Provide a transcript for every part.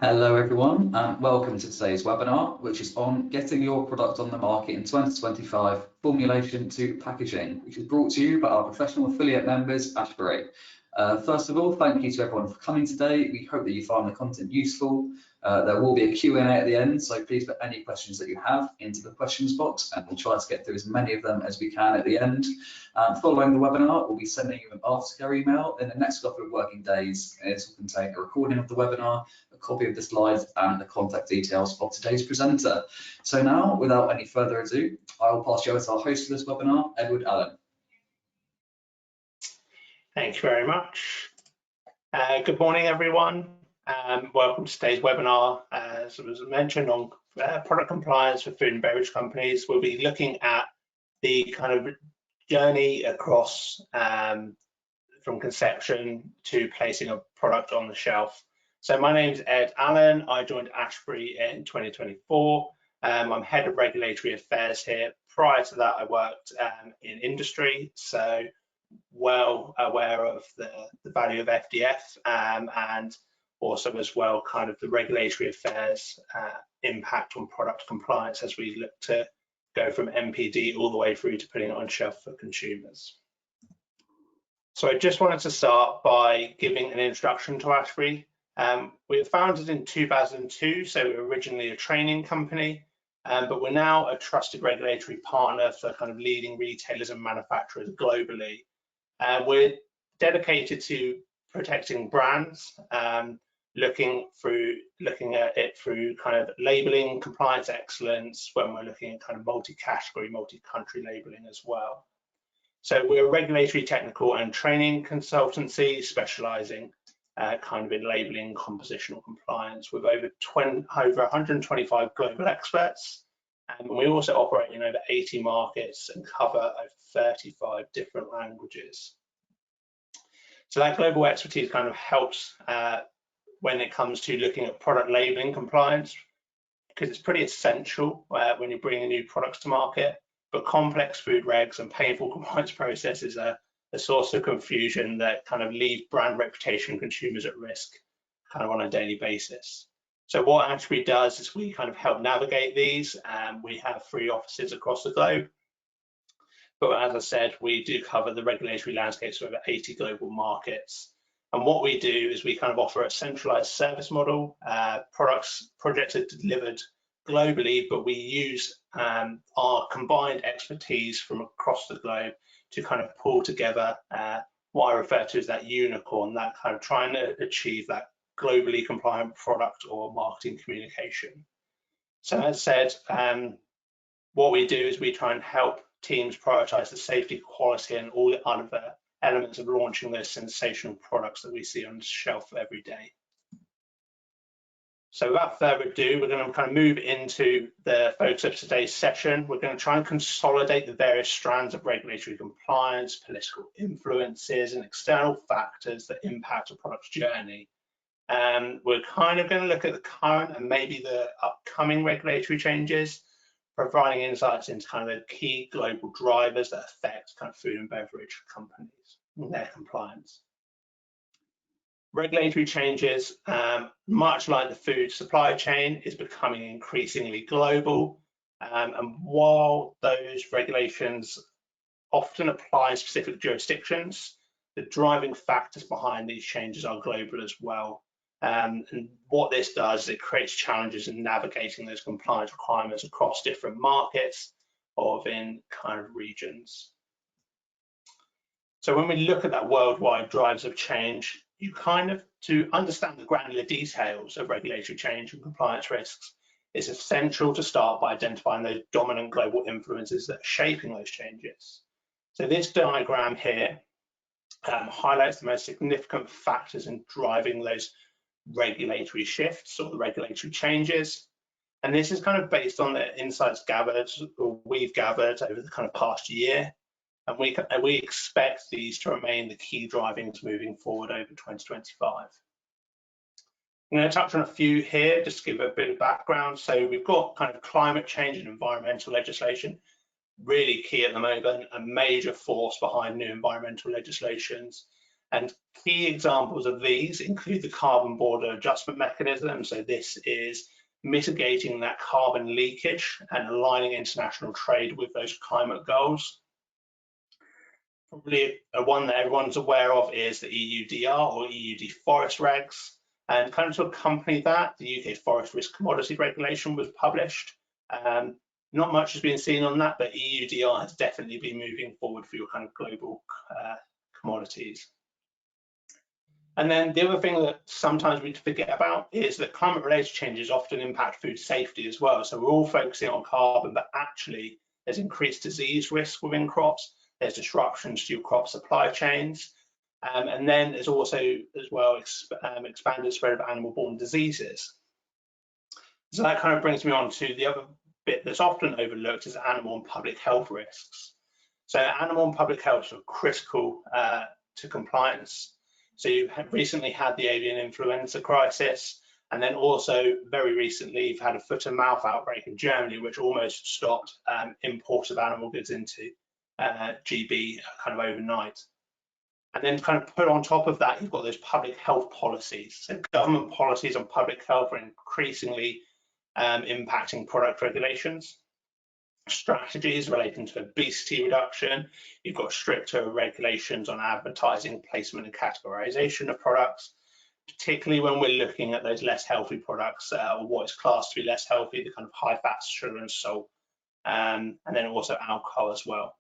Hello everyone, and welcome to today's webinar, which is on getting your product on the market in 2025, formulation to packaging, which is brought to you by our professional affiliate members, Ashbury. First of all, thank you to everyone for coming today. We hope that you find the content useful. There will be a Q&A at the end, so please put any questions that you have into the questions box, and we'll try to get through as many of them as we can at the end. Following the webinar, we'll be sending you an aftercare email in the next couple of working days. It will contain a recording of the webinar, a copy of the slides, and the contact details of today's presenter. So now, without any further ado, I will pass you over to our host for this webinar, Edward Allen. Thank you very much. Good morning, everyone. Welcome to today's webinar. As was mentioned, on product compliance for food and beverage companies. We'll be looking at the kind of journey across from conception to placing a product on the shelf. So my name is Ed Allen. I joined Ashbury in 2024. I'm head of regulatory affairs here. Prior to that, I worked in industry, so well aware of the value of FDF and also as well kind of the regulatory affairs impact on product compliance as we look to go from MPD all the way through to putting it on shelf for consumers. So I just wanted to start by giving an introduction to Ashbury. We were founded in 2002, so we were originally a training company, but we're now a trusted regulatory partner for kind of leading retailers and manufacturers globally. We're dedicated to protecting brands, looking at it through kind of labeling, compliance excellence, when we're looking at kind of multi-category, multi-country labeling as well. So we're a regulatory, technical and training consultancy specializing kind of in labeling, compositional compliance with over 125 global experts. And we also operate in over 80 markets and cover over 35 different languages. So that global expertise kind of helps when it comes to looking at product labeling compliance, because it's pretty essential when you're bringing new products to market. But complex food regs and painful compliance processes are a source of confusion that kind of leave brand reputation and consumers at risk kind of on a daily basis. So what Ashbury does is we kind of help navigate these. We have 3 offices across the globe. But as I said, we do cover the regulatory landscapes of over 80 global markets. And what we do is we kind of offer a centralized service model. Projects are delivered globally, but we use our combined expertise from across the globe to kind of pull together what I refer to as that unicorn, that kind of trying to achieve that globally compliant product or marketing communication. So as said, what we do is we try and help teams prioritize the safety, quality and all the other elements of launching those sensational products that we see on the shelf every day. So without further ado, we're going to kind of move into the focus of today's session. We're going to try and consolidate the various strands of regulatory compliance, political influences and external factors that impact a product's journey. We're kind of going to look at the current and maybe the upcoming regulatory changes, providing insights into kind of the key global drivers that affect kind of food and beverage companies and their compliance. Regulatory changes, much like the food supply chain, is becoming increasingly global. And while those regulations often apply in specific jurisdictions, the driving factors behind these changes are global as well. And what this does is it creates challenges in navigating those compliance requirements across different markets or within kind of regions. So when we look at that worldwide drivers of change, you kind of, to understand the granular details of regulatory change and compliance risks, it's essential to start by identifying those dominant global influences that are shaping those changes. So this diagram here highlights the most significant factors in driving those regulatory shifts or the regulatory changes. And this is kind of based on the insights gathered or we've gathered over the kind of past year. And we expect these to remain the key drivings moving forward over 2025. I'm going to touch on a few here, just to give a bit of background. So we've got kind of climate change and environmental legislation, really key at the moment, a major force behind new environmental legislations. And key examples of these include the carbon border adjustment mechanism. So this is mitigating that carbon leakage and aligning international trade with those climate goals. Probably one that everyone's aware of is the EUDR or EU deforest regs. And kind of to accompany that, the UK Forest Risk Commodity Regulation was published. Not much has been seen on that, but EUDR has definitely been moving forward for your kind of global commodities. And then the other thing that sometimes we forget about is that climate-related changes often impact food safety as well. So we're all focusing on carbon, but actually there's increased disease risk within crops. There's disruptions to your crop supply chains. And then there's also as well expanded spread of animal-borne diseases. So that kind of brings me on to the other bit that's often overlooked is animal and public health risks. So animal and public health are critical to compliance. So you have recently had the avian influenza crisis, and then also very recently you've had a foot and mouth outbreak in Germany, which almost stopped import of animal goods into GB kind of overnight. And then kind of put on top of that, you've got those public health policies. So government policies on public health are increasingly impacting product regulations. Strategies relating to obesity reduction. You've got stricter regulations on advertising, placement and categorization of products, particularly when we're looking at those less healthy products or what is classed to be less healthy, the kind of high fat, sugar and salt, and then also alcohol as well.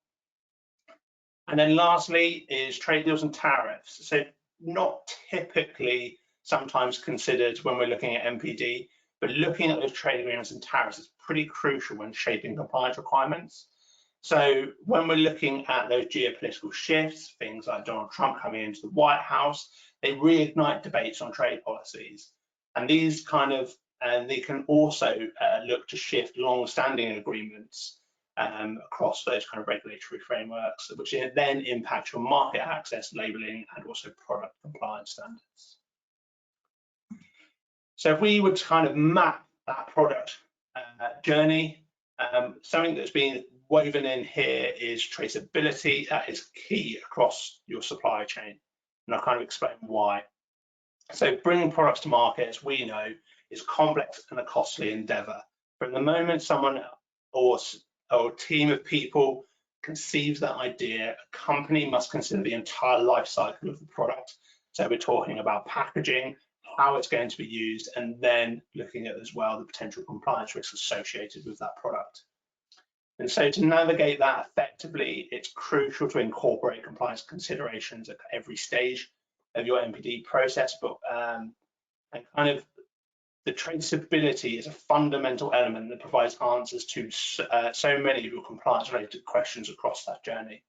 And then lastly is trade deals and tariffs. So not typically sometimes considered when we're looking at MPD, but looking at those trade agreements and tariffs is pretty crucial when shaping compliance requirements. So when we're looking at those geopolitical shifts, things like Donald Trump coming into the White House, they reignite debates on trade policies. And these kind of, they can also look to shift long-standing agreements across those kind of regulatory frameworks, which then impact your market access, labeling, and also product compliance standards. So if we were to kind of map that product journey, something that's been woven in here is traceability. That is key across your supply chain, and I'll kind of explain why. So bringing products to market, as we know, is complex and a costly endeavor. From the moment someone or a team of people conceives that idea, a company must consider the entire life cycle of the product. So we're talking about packaging, how it's going to be used, and then looking at as well the potential compliance risks associated with that product. And so to navigate that effectively, it's crucial to incorporate compliance considerations at every stage of your MPD process, but and kind of the traceability is a fundamental element that provides answers to so many of your compliance related questions across that journey.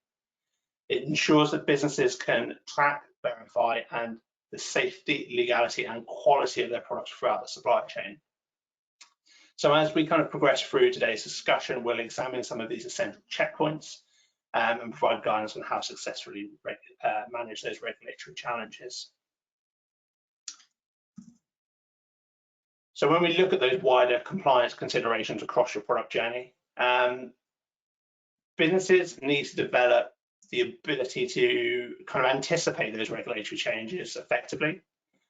It ensures that businesses can track, verify, and the safety, legality, and quality of their products throughout the supply chain. So as we kind of progress through today's discussion, we'll examine some of these essential checkpoints and provide guidance on how to successfully manage those regulatory challenges. So when we look at those wider compliance considerations across your product journey, businesses need to develop the ability to kind of anticipate those regulatory changes effectively.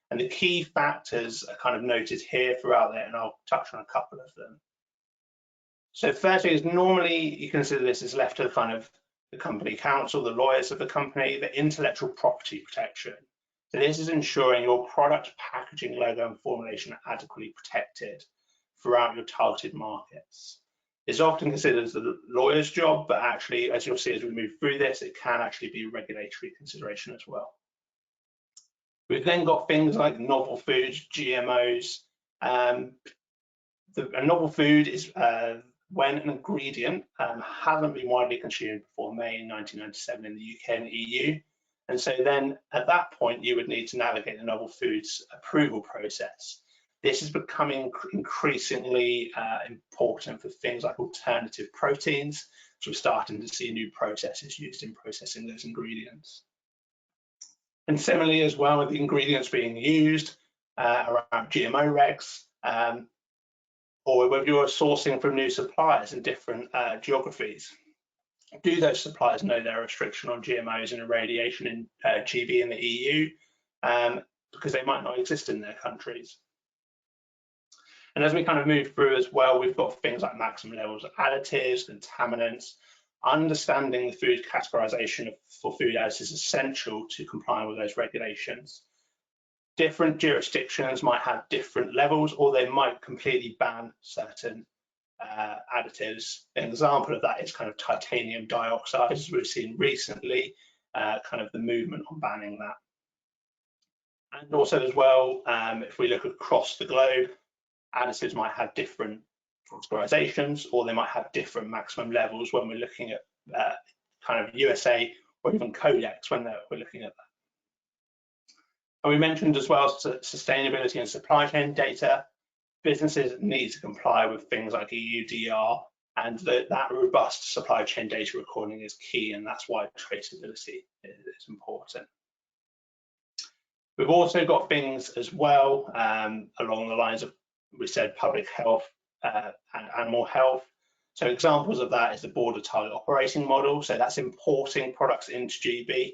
And the key factors are kind of noted here throughout there, and I'll touch on a couple of them. So firstly is normally you consider this as left to the kind of the company counsel, the lawyers of the company, the intellectual property protection. So this is ensuring your product, packaging, logo, and formulation are adequately protected throughout your targeted markets. It's often considered as the lawyer's job, but actually, as you'll see as we move through this, it can actually be a regulatory consideration as well. We've then got things like novel foods, GMOs. A novel food is when an ingredient hasn't been widely consumed before May 1997 in the UK and EU. And so then at that point, you would need to navigate the novel foods approval process. This is becoming increasingly important for things like alternative proteins. So we're starting to see new processes used in processing those ingredients. And similarly as well with the ingredients being used around GMO regs, or whether you're sourcing from new suppliers in different geographies. Do those suppliers know their restriction on GMOs and irradiation in GB in the EU? Because they might not exist in their countries. And as we kind of move through as well, we've got things like maximum levels of additives, contaminants. Understanding the food categorization for food additives is essential to complying with those regulations. Different jurisdictions might have different levels, or they might completely ban certain additives. An example of that is kind of titanium dioxide, as we've seen recently, kind of the movement on banning that. And also as well, if we look across the globe, additives might have different categorizations, or they might have different maximum levels when we're looking at kind of USA or even Codex when we're looking at that. And we mentioned as well sustainability and supply chain data. Businesses need to comply with things like EUDR, and that robust supply chain data recording is key, and that's why traceability is important. We've also got things as well along the lines of, we said, public health and animal health. So examples of that is the border target operating model. So that's importing products into GB,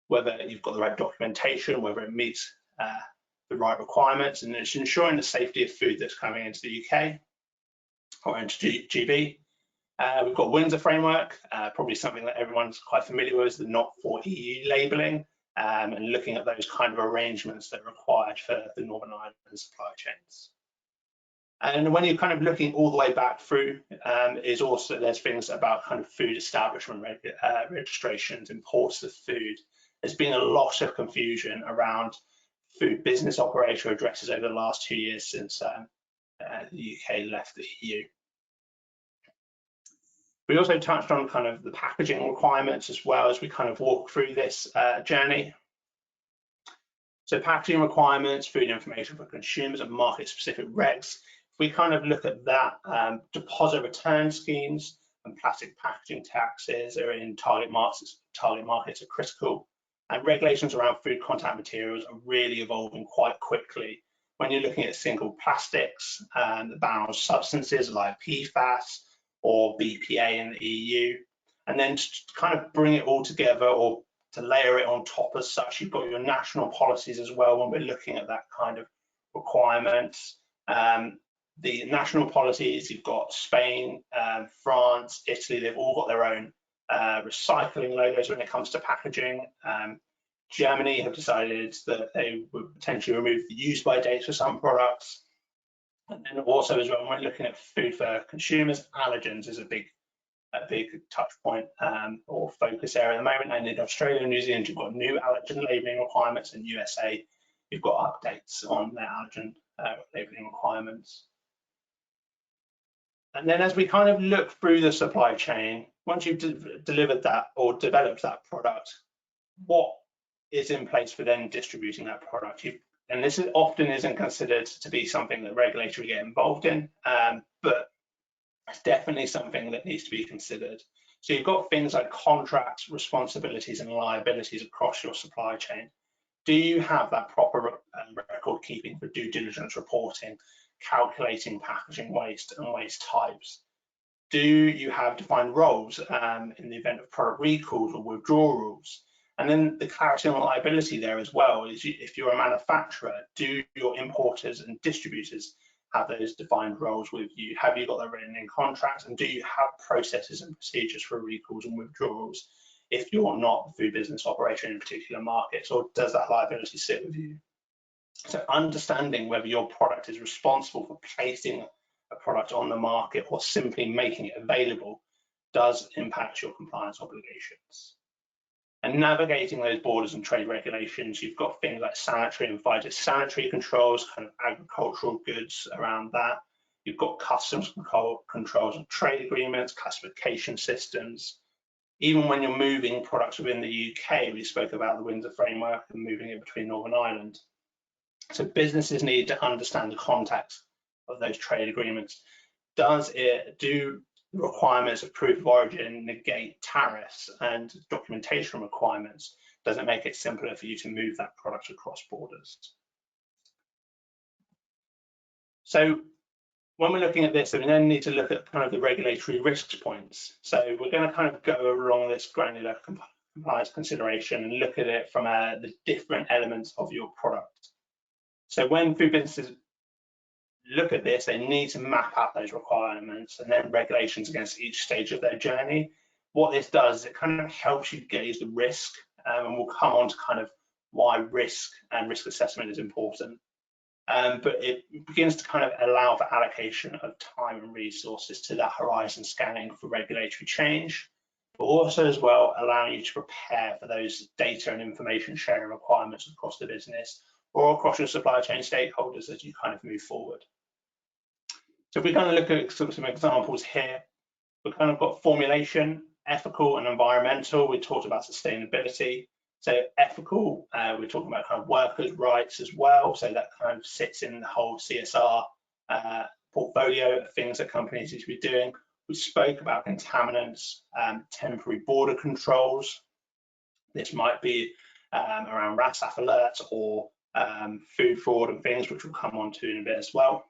whether you've got the right documentation, whether it meets the right requirements, and it's ensuring the safety of food that's coming into the UK or into GB. We've got Windsor framework, probably something that everyone's quite familiar with, the not for EU labelling, and looking at those kind of arrangements that are required for the Northern Ireland supply chains. And when you're kind of looking all the way back through, is also there's things about kind of food establishment registrations, imports of food. There's been a lot of confusion around food business operator addresses over the last 2 years since the UK left the EU. We also touched on kind of the packaging requirements as well as we kind of walk through this journey. So packaging requirements, food information for consumers and market-specific regs. If we kind of look at that, deposit return schemes and plastic packaging taxes are in target markets are critical. And regulations around food contact materials are really evolving quite quickly. When you're looking at single plastics and the ban on substances like PFAS or BPA in the EU, and then to kind of bring it all together or to layer it on top as such, you've got your national policies as well when we're looking at that kind of requirements. The national policies, you've got Spain, France, Italy, they've all got their own recycling logos when it comes to packaging. Germany have decided that they would potentially remove the use by dates for some products. And then also as well, when we're looking at food for consumers, allergens is a big touch point or focus area at the moment. And in Australia and New Zealand, you've got new allergen labelling requirements. In USA, you've got updates on their allergen labelling requirements. And then as we kind of look through the supply chain, once you've delivered that or developed that product, what is in place for then distributing that product? And this often isn't considered to be something that regulators get involved in, but it's definitely something that needs to be considered. So you've got things like contracts, responsibilities, and liabilities across your supply chain. Do you have that proper record keeping for due diligence reporting, calculating packaging waste and waste types? Do you have defined roles in the event of product recalls or withdrawals? And then the clarity on liability there as well is if you're a manufacturer, do your importers and distributors have those defined roles with you? Have you got that written in contracts? And do you have processes and procedures for recalls and withdrawals if you're not the food business operator in particular markets, or does that liability sit with you? So understanding whether your product is responsible for placing a product on the market or simply making it available does impact your compliance obligations. And navigating those borders and trade regulations, you've got things like sanitary and phytosanitary controls, kind of agricultural goods around that. You've got customs controls and trade agreements, classification systems. Even when you're moving products within the UK, we spoke about the Windsor framework and moving it between Northern Ireland. So businesses need to understand the context of those trade agreements. Do requirements of proof of origin negate tariffs and documentation requirements? Does it make it simpler for you to move that product across borders? So when we're looking at this, we then need to look at kind of the regulatory risks points. So we're going to kind of go along this granular compliance consideration and look at it from the different elements of your product. So when food businesses look at this, they need to map out those requirements and then regulations against each stage of their journey. What this does is it kind of helps you gauge the risk, and we'll come on to kind of why risk and risk assessment is important. But it begins to kind of allow for allocation of time and resources to that horizon scanning for regulatory change, but also as well allowing you to prepare for those data and information sharing requirements across the business or across your supply chain stakeholders as you kind of move forward. So if we kind of look at some examples here, we've kind of got formulation, ethical and environmental. We talked about sustainability. So ethical, we're talking about kind of workers' rights as well. So that kind of sits in the whole CSR portfolio of things that companies need to be doing. We spoke about contaminants, temporary border controls. This might be around RASAF alerts or food fraud and things, which we'll come on to in a bit as well.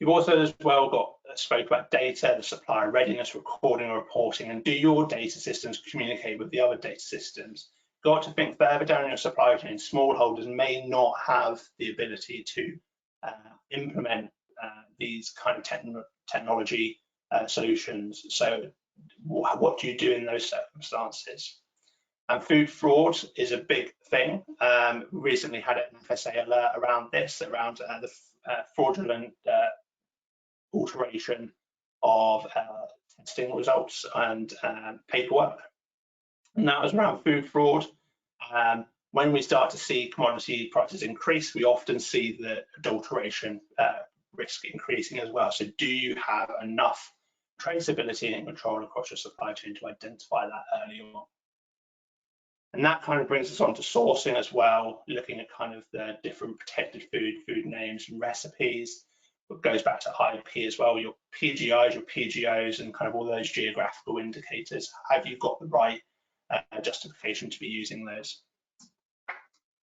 You've also as well spoke about data, the supplier readiness, recording and reporting, and do your data systems communicate with the other data systems? You've got to think further down in your supply chain. Smallholders may not have the ability to implement these kind of technology solutions. So what do you do in those circumstances? And food fraud is a big thing. We recently had an FSA alert around this, around the fraudulent alteration of testing results and paperwork. And that was around food fraud. When we start to see commodity prices increase, we often see the adulteration risk increasing as well. So do you have enough traceability and control across your supply chain to identify that early on? And that kind of brings us on to sourcing as well, looking at kind of the different protected food names and recipes. It goes back to IP as well, your PGIs, your PGOs, and kind of all those geographical indicators. Have you got the right justification to be using those?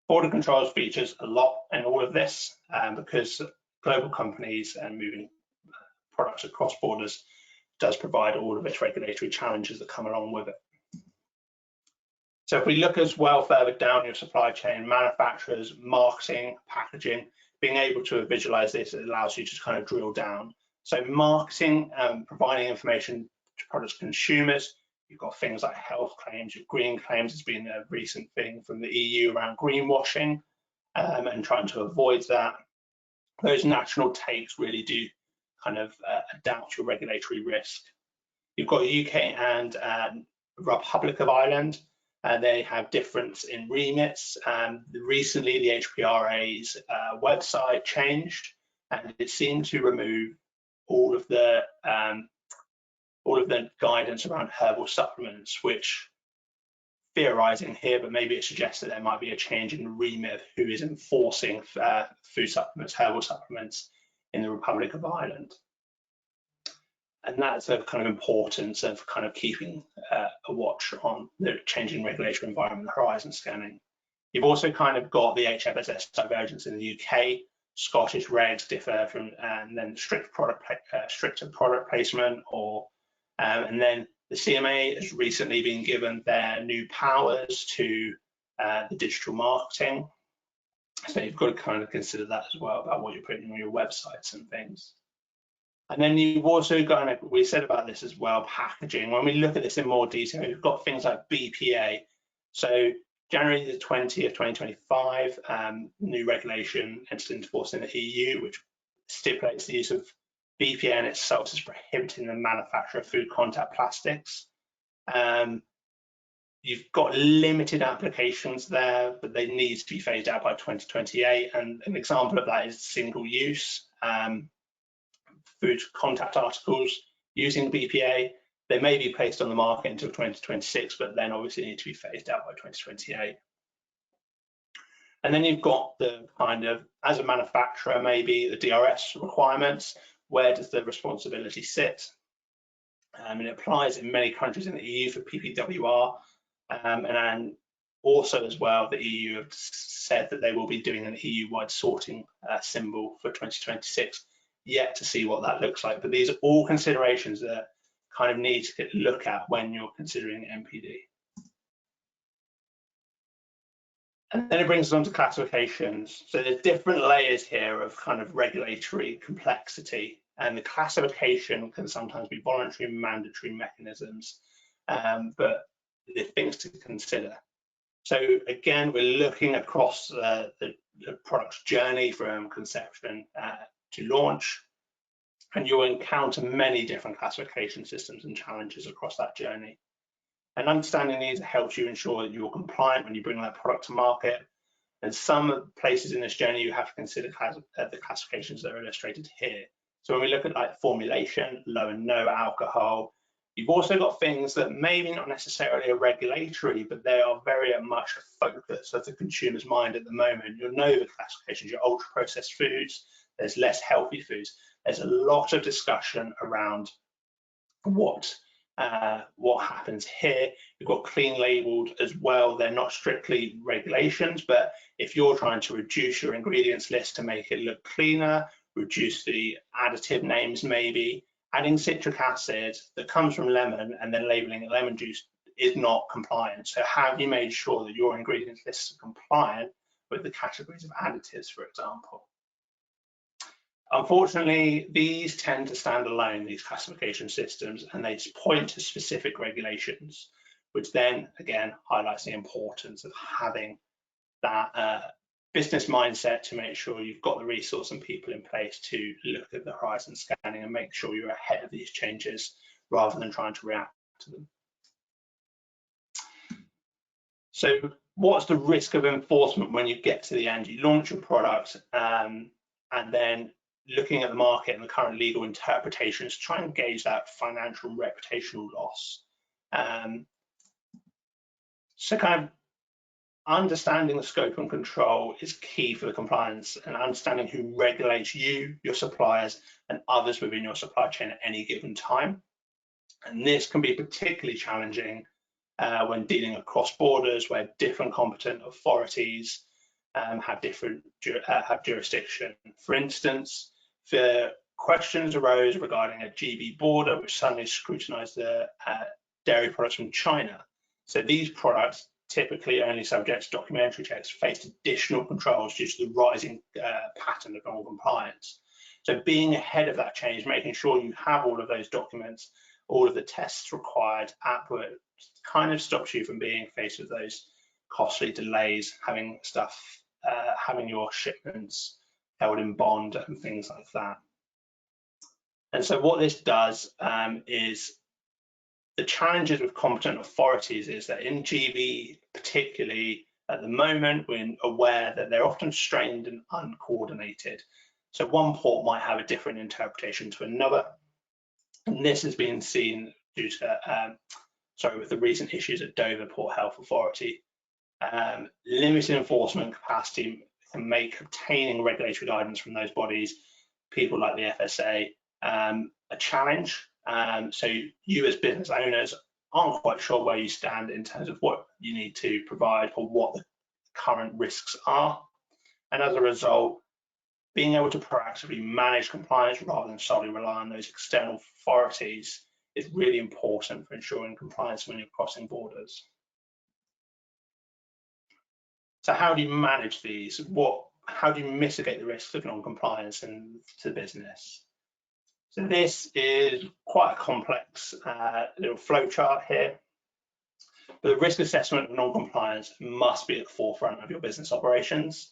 Border controls features a lot in all of this because global companies and moving products across borders does provide all of its regulatory challenges that come along with it. So if we look as well further down your supply chain, manufacturers, marketing, packaging, being able to visualize this, it allows you to kind of drill down. So marketing, providing information to product consumers. You've got things like health claims, your green claims has been a recent thing from the EU around greenwashing and trying to avoid that. Those national takes really do kind of adapt your regulatory risk. You've got UK and Republic of Ireland. They have difference in remits. Recently, the HPRA's website changed, and it seemed to remove all of the guidance around herbal supplements, which theorizing here, but maybe it suggests that there might be a change in the remit of who is enforcing food supplements, herbal supplements in the Republic of Ireland. And that's a kind of importance of kind of keeping a watch on the changing regulatory environment, the horizon scanning. You've also kind of got the HFSS divergence in the UK. Scottish regs differ from, and then stricter product placement, or and then the CMA has recently been given their new powers to the digital marketing. So you've got to kind of consider that as well about what you're putting on your websites and things. And then you've also got, we said about this as well, packaging. When we look at this in more detail, we've got things like BPA. So January the 20th, 2025, new regulation entered into force in the EU, which stipulates the use of BPA in itself is prohibiting the manufacture of food contact plastics. You've got limited applications there, but they need to be phased out by 2028. And an example of that is single use. Food contact articles using BPA, they may be placed on the market until 2026, but then obviously need to be phased out by 2028. And then you've got the kind of, as a manufacturer, maybe the DRS requirements. Where does the responsibility sit? And it applies in many countries in the EU for PPWR, and also as well, the EU have said that they will be doing an EU-wide sorting symbol for 2026. yet to see what that looks like, but these are all considerations that kind of need to look at when you're considering NPD. And then it brings us on to classifications. So there's different layers here of kind of regulatory complexity, and the classification can sometimes be voluntary and mandatory mechanisms, but there are things to consider. So again, we're looking across the product's journey from conception to launch, and you'll encounter many different classification systems and challenges across that journey. And understanding these helps you ensure that you're compliant when you bring that product to market. And some places in this journey you have to consider the classifications that are illustrated here. So when we look at like formulation, low and no alcohol, you've also got things that maybe not necessarily are regulatory, but they are very much a focus of the consumer's mind at the moment. You'll know the classifications, your ultra processed foods, there's less healthy foods. There's a lot of discussion around what happens here. You've got clean labeled as well. They're not strictly regulations, but if you're trying to reduce your ingredients list to make it look cleaner, reduce the additive names maybe, adding citric acid that comes from lemon and then labeling it lemon juice is not compliant. So have you made sure that your ingredients lists are compliant with the categories of additives, for example? Unfortunately, these tend to stand alone, these classification systems, and they point to specific regulations, which then again highlights the importance of having that business mindset to make sure you've got the resource and people in place to look at the horizon scanning and make sure you're ahead of these changes rather than trying to react to them. So what's the risk of enforcement when you get to the end? You launch your product and then looking at the market and the current legal interpretations, try and gauge that financial and reputational loss. So kind of understanding the scope and control is key for the compliance, and understanding who regulates you, your suppliers, and others within your supply chain at any given time. And this can be particularly challenging when dealing across borders where different competent authorities have jurisdiction. For instance, the questions arose regarding a GB border which suddenly scrutinized the dairy products from China. So these products, typically only subject to documentary checks, faced additional controls due to the rising pattern of non-compliance. So being ahead of that change, making sure you have all of those documents, all of the tests required output, kind of stops you from being faced with those costly delays, having your shipments held in bond and things like that. And so what this does is the challenges with competent authorities is that in GB, particularly at the moment, we're aware that they're often strained and uncoordinated. So one port might have a different interpretation to another. And this has been seen due to, with the recent issues at Dover Port Health Authority. Limited enforcement capacity can make obtaining regulatory guidance from those bodies, people like the FSA, a challenge. So you as business owners aren't quite sure where you stand in terms of what you need to provide or what the current risks are. And as a result, being able to proactively manage compliance rather than solely rely on those external authorities is really important for ensuring compliance when you're crossing borders. So how do you manage these? How do you mitigate the risks of non-compliance to the business? So this is quite a complex little flow chart here. But the risk assessment of non-compliance must be at the forefront of your business operations.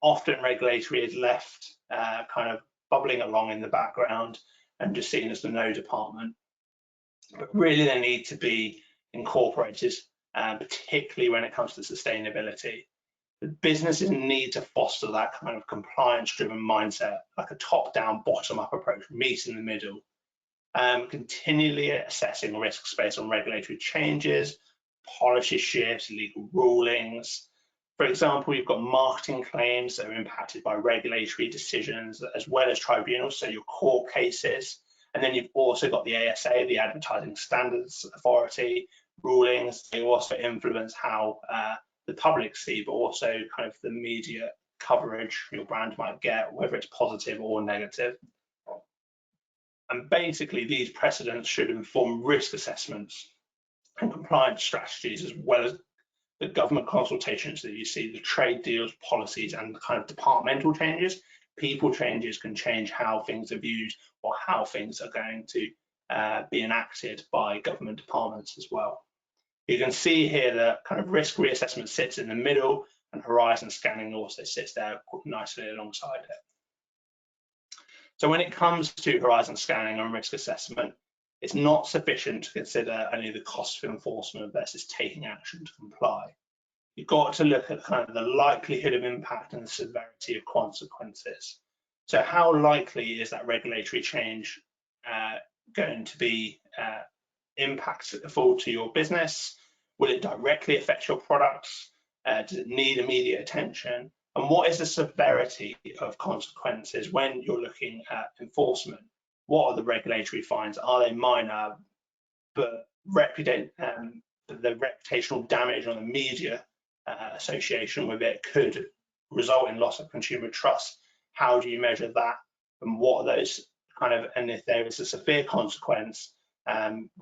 Often regulatory is left kind of bubbling along in the background and just seen as the no department. But really they need to be incorporated, particularly when it comes to sustainability. The businesses need to foster that kind of compliance-driven mindset, like a top-down, bottom-up approach, meet in the middle. Continually assessing risks based on regulatory changes, policy shifts, legal rulings. For example, you've got marketing claims that are impacted by regulatory decisions as well as tribunals, so your court cases. And then you've also got the ASA, the Advertising Standards Authority, rulings. They also influence how the public see, but also kind of the media coverage your brand might get, whether it's positive or negative. And basically, these precedents should inform risk assessments and compliance strategies, as well as the government consultations that you see, the trade deals, policies, and the kind of departmental changes. People changes can change how things are viewed or how things are going to be enacted by government departments as well. You can see here that kind of risk reassessment sits in the middle, and horizon scanning also sits there nicely alongside it. So when it comes to horizon scanning and risk assessment, it's not sufficient to consider only the cost of enforcement versus taking action to comply. You've got to look at kind of the likelihood of impact and the severity of consequences. So how likely is that regulatory change going to be impactful to your business? Will it directly affect your products? Does it need immediate attention? And what is the severity of consequences when you're looking at enforcement? What are the regulatory fines? Are they minor? But the reputational damage on the media association with it could result in loss of consumer trust. How do you measure that? And what are those kind of, and if there is a severe consequence,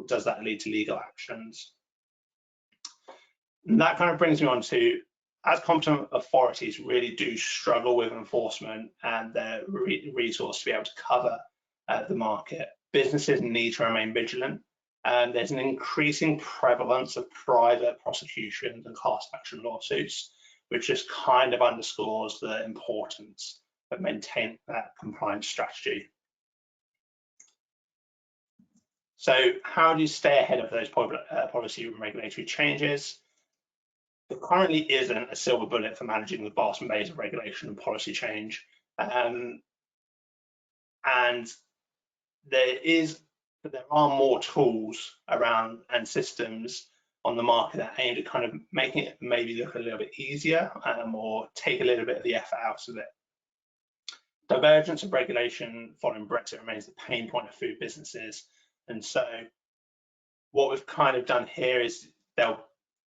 does that lead to legal actions? And that kind of brings me on to, as competent authorities really do struggle with enforcement and their resource to be able to cover the market, businesses need to remain vigilant. And there's an increasing prevalence of private prosecutions and class action lawsuits, which just kind of underscores the importance of maintaining that compliance strategy. So how do you stay ahead of those policy and regulatory changes? There currently isn't a silver bullet for managing the vast maze of regulation and policy change. And there are more tools around and systems on the market that aim at kind of making it maybe look a little bit easier or take a little bit of the effort out of it. Divergence of regulation following Brexit remains the pain point of food businesses. And so what we've kind of done here is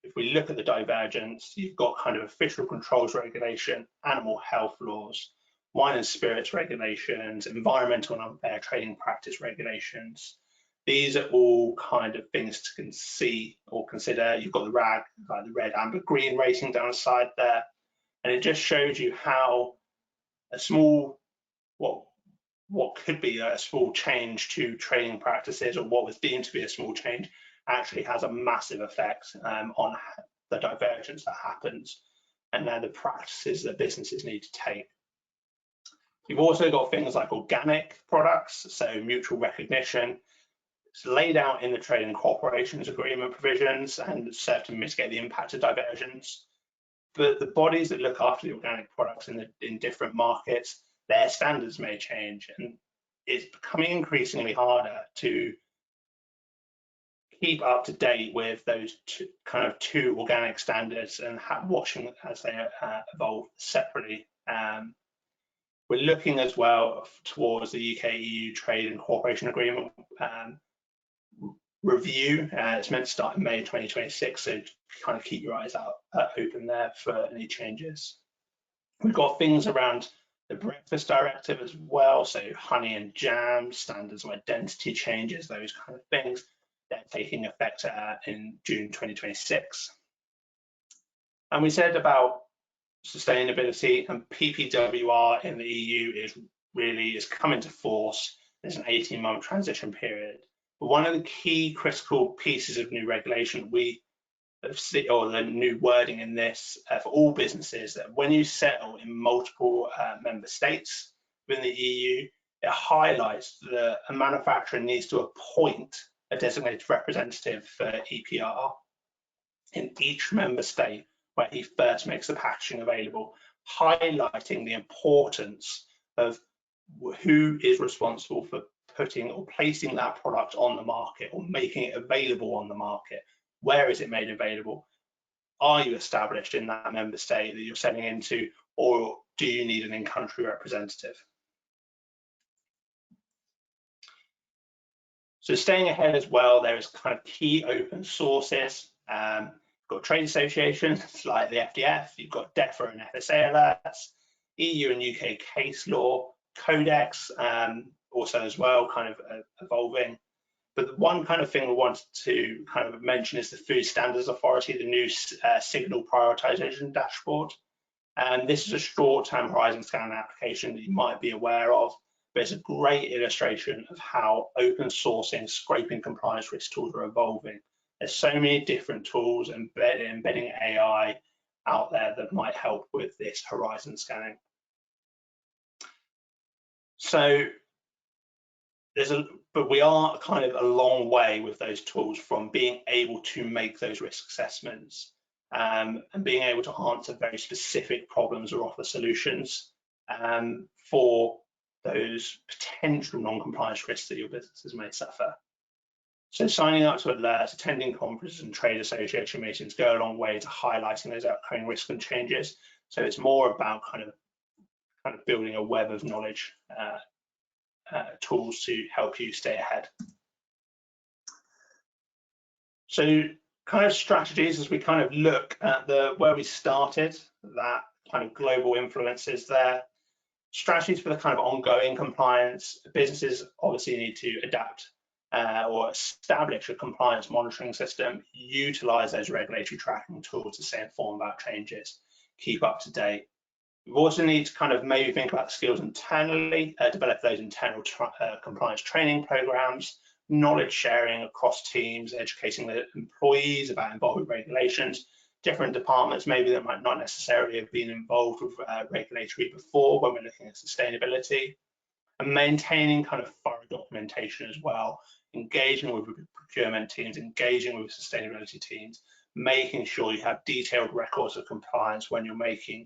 if we look at the divergence, you've got kind of official controls regulation, animal health laws, wine and spirits regulations, environmental and unfair trading practice regulations. These are all kind of things to see or consider. You've got the RAG, like the red, amber, green rating down the side there. And it just shows you how a small, what could be a small change to trading practices, or what was deemed to be a small change, actually has a massive effect on the divergence that happens and then the practices that businesses need to take. You've also got things like organic products, so mutual recognition. It's laid out in the trade and cooperations agreement provisions and serve to mitigate the impact of divergence. But the bodies that look after the organic products in different markets, their standards may change, and it's becoming increasingly harder to keep up to date with those two organic standards and watching as they evolve separately. We're looking as well towards the UK-EU Trade and Cooperation Agreement review. It's meant to start in May 2026, so kind of keep your eyes out open there for any changes. We've got things around the breakfast directive as well, so honey and jam, standards of identity changes, those kind of things. They're taking effect in June 2026. And we said about sustainability, and PPWR in the EU is coming to force. There's an 18-month transition period. But one of the key critical pieces of new regulation we have seen, or the new wording in this for all businesses, that when you settle in multiple member states within the EU, it highlights that a manufacturer needs to appoint a designated representative for EPR in each member state where he first makes the packaging available, highlighting the importance of who is responsible for putting or placing that product on the market or making it available on the market. Where is it made available? Are you established in that member state that you're selling into, or do you need an in-country representative? So staying ahead as well, there is kind of key open sources. You've got trade associations like the FDF, you've got DEFRA and FSA alerts, EU and UK case law, codex also as well, kind of evolving. But the one kind of thing we wanted to kind of mention is the Food Standards Authority, the new signal prioritization dashboard. And this is a short-term horizon scanning application that you might be aware of, but it's a great illustration of how open sourcing scraping compliance risk tools are evolving. There's so many different tools and embedding AI out there that might help with this horizon scanning. So but we are kind of a long way with those tools from being able to make those risk assessments and being able to answer very specific problems or offer solutions for those potential non-compliance risks that your businesses may suffer. So signing up to alerts, attending conferences and trade association meetings go a long way to highlighting those upcoming risks and changes. So it's more about kind of building a web of knowledge tools to help you stay ahead. So kind of strategies as we kind of look at where we started, that kind of global influences there. Strategies for the kind of ongoing compliance. Businesses obviously need to adapt or establish a compliance monitoring system, utilize those regulatory tracking tools to stay informed about changes, keep up to date. We also need to kind of maybe think about the skills internally, develop those internal compliance training programs, knowledge sharing across teams, educating the employees about involved regulations, different departments maybe that might not necessarily have been involved with regulatory before when we're looking at sustainability, and maintaining kind of thorough documentation as well, engaging with procurement teams, engaging with sustainability teams, making sure you have detailed records of compliance when you're making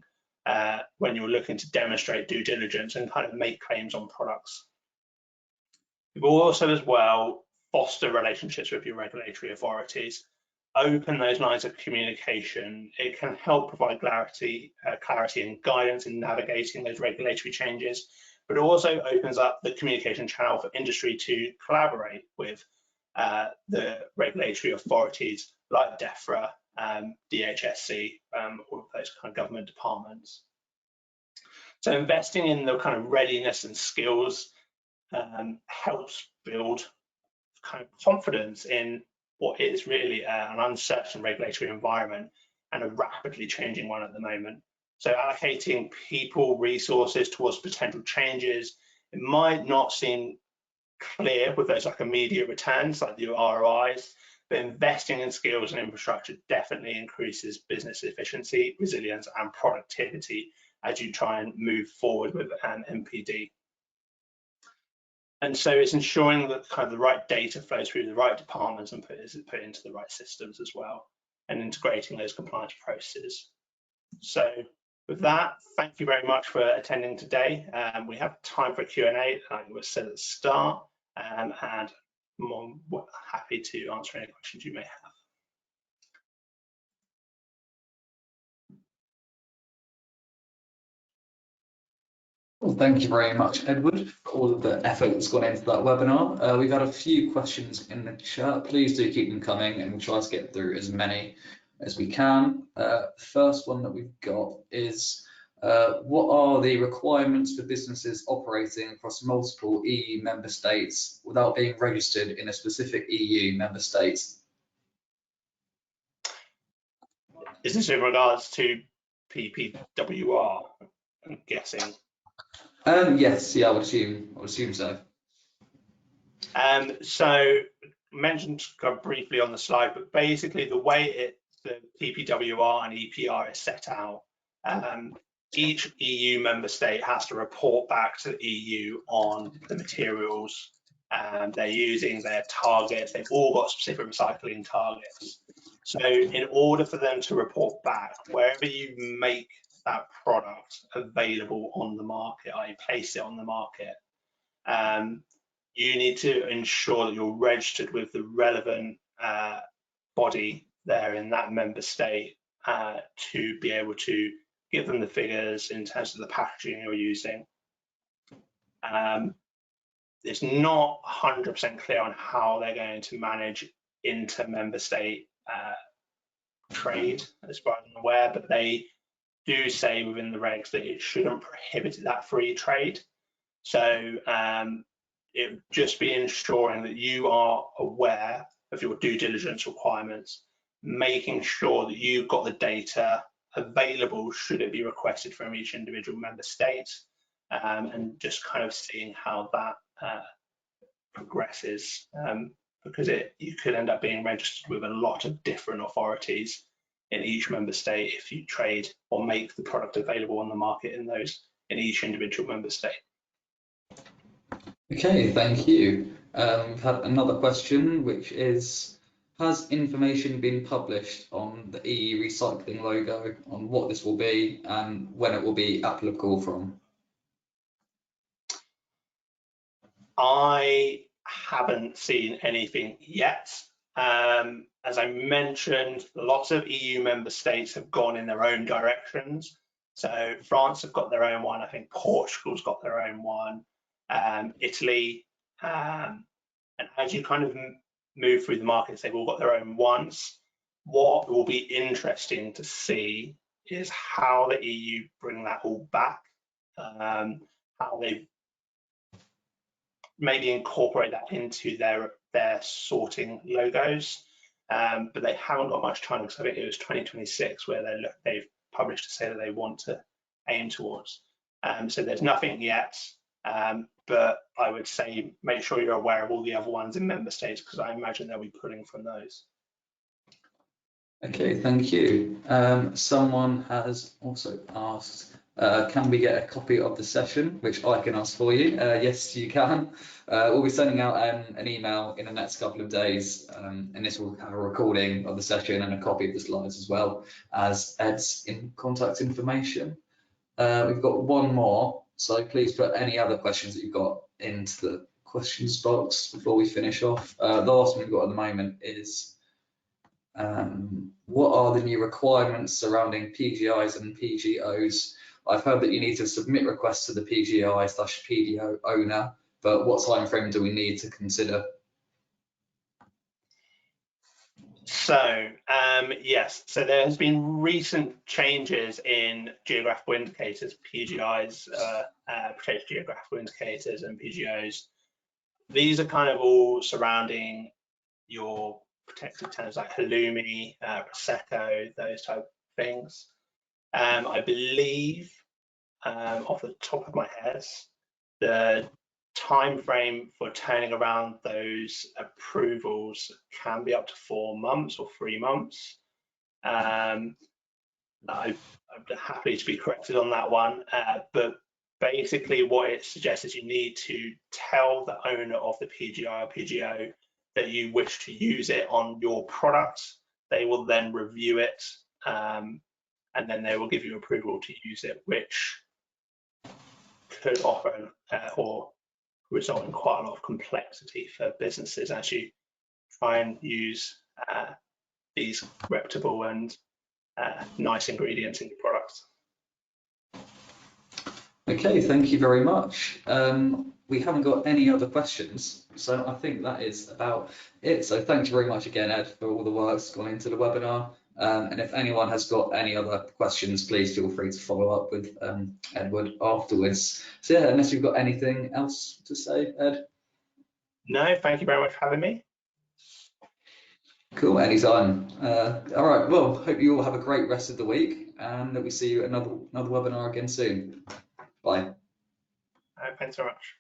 when you're looking to demonstrate due diligence and kind of make claims on products. You will also as well foster relationships with your regulatory authorities, open those lines of communication. It can help provide clarity and guidance in navigating those regulatory changes, but it also opens up the communication channel for industry to collaborate with the regulatory authorities like DEFRA, DHSC, all of those kind of government departments. So investing in the kind of readiness and skills helps build kind of confidence in what is really an uncertain regulatory environment and a rapidly changing one at the moment. So allocating people, resources towards potential changes, it might not seem clear with those like immediate returns like the ROIs, but investing in skills and infrastructure definitely increases business efficiency, resilience and productivity as you try and move forward with an MPD. And so it's ensuring that kind of the right data flows through the right departments and put into the right systems as well, and integrating those compliance processes. So with that, thank you very much for attending today. We have time for Q&A, like we said at the start, and I'm happy to answer any questions you may have. Well, thank you very much, Edward, for all of the effort that's gone into that webinar. We've had a few questions in the chat. Please do keep them coming and we'll try to get through as many as we can. First one that we've got is, what are the requirements for businesses operating across multiple EU member states without being registered in a specific EU member state? Is this in regards to PPWR, I'm guessing? Yes, yeah, I would assume so. So mentioned briefly on the slide, but basically the way the PPWR and EPR is set out, each EU member state has to report back to the EU on the materials they're using, their targets. They've all got specific recycling targets. So in order for them to report back, wherever you make that product available on the market, i.e. place it on the market, you need to ensure that you're registered with the relevant body there in that member state to be able to give them the figures in terms of the packaging you're using. It's not 100% clear on how they're going to manage inter-member state trade, as far as I'm aware, but they do say within the regs that it shouldn't prohibit that free trade. So it would just be ensuring that you are aware of your due diligence requirements, making sure that you've got the data available should it be requested from each individual member state, and just kind of seeing how that progresses, because you could end up being registered with a lot of different authorities in each member state if you trade or make the product available on the market in each individual member state. Okay, thank you. We've had another question, which is, has information been published on the EU recycling logo on what this will be and when it will be applicable from? I haven't seen anything yet. As I mentioned, lots of EU member states have gone in their own directions. So France have got their own one. I think Portugal's got their own one. Italy, and as you kind of move through the markets, they've all got their own ones. What will be interesting to see is how the EU bring that all back, how they maybe incorporate that into their sorting logos, but they haven't got much time because I think it was 2026 where they've published to say that they want to aim towards. So there's nothing yet, but I would say make sure you're aware of all the other ones in member states, because I imagine they'll be pulling from those. Okay, thank you. Someone has also asked, can we get a copy of the session, which I can ask for you? Yes, you can. We'll be sending out an email in the next couple of days, and this will have a recording of the session and a copy of the slides, as well as Ed's contact information. We've got one more, so please put any other questions that you've got into the questions box before we finish off. The last one we've got at the moment is, what are the new requirements surrounding PGIs and PGOs? I've heard that you need to submit requests to the PGI/PDO owner, but what time frame do we need to consider? So yes, so there has been recent changes in geographical indicators, PGIs, protected geographical indicators, and PGOs. These are kind of all surrounding your protected terms like halloumi, prosecco, those type of things. I believe, off the top of my head, the time frame for turning around those approvals can be up to 4 months or 3 months. I'm happy to be corrected on that one, but basically what it suggests is you need to tell the owner of the PGI or PGO that you wish to use it on your product. They will then review it, and then they will give you approval to use it, which could offer or result in quite a lot of complexity for businesses as you try and use these reputable and nice ingredients in your products. Okay, thank you very much. We haven't got any other questions, so I think that is about it. So thank you very much again, Ed, for all the work that's gone into the webinar. And if anyone has got any other questions, please feel free to follow up with Edward afterwards. So yeah, unless you've got anything else to say, Ed? No, thank you very much for having me. Cool, anytime. All right, well, hope you all have a great rest of the week, and that we see you at another webinar again soon. Bye. Thanks very much.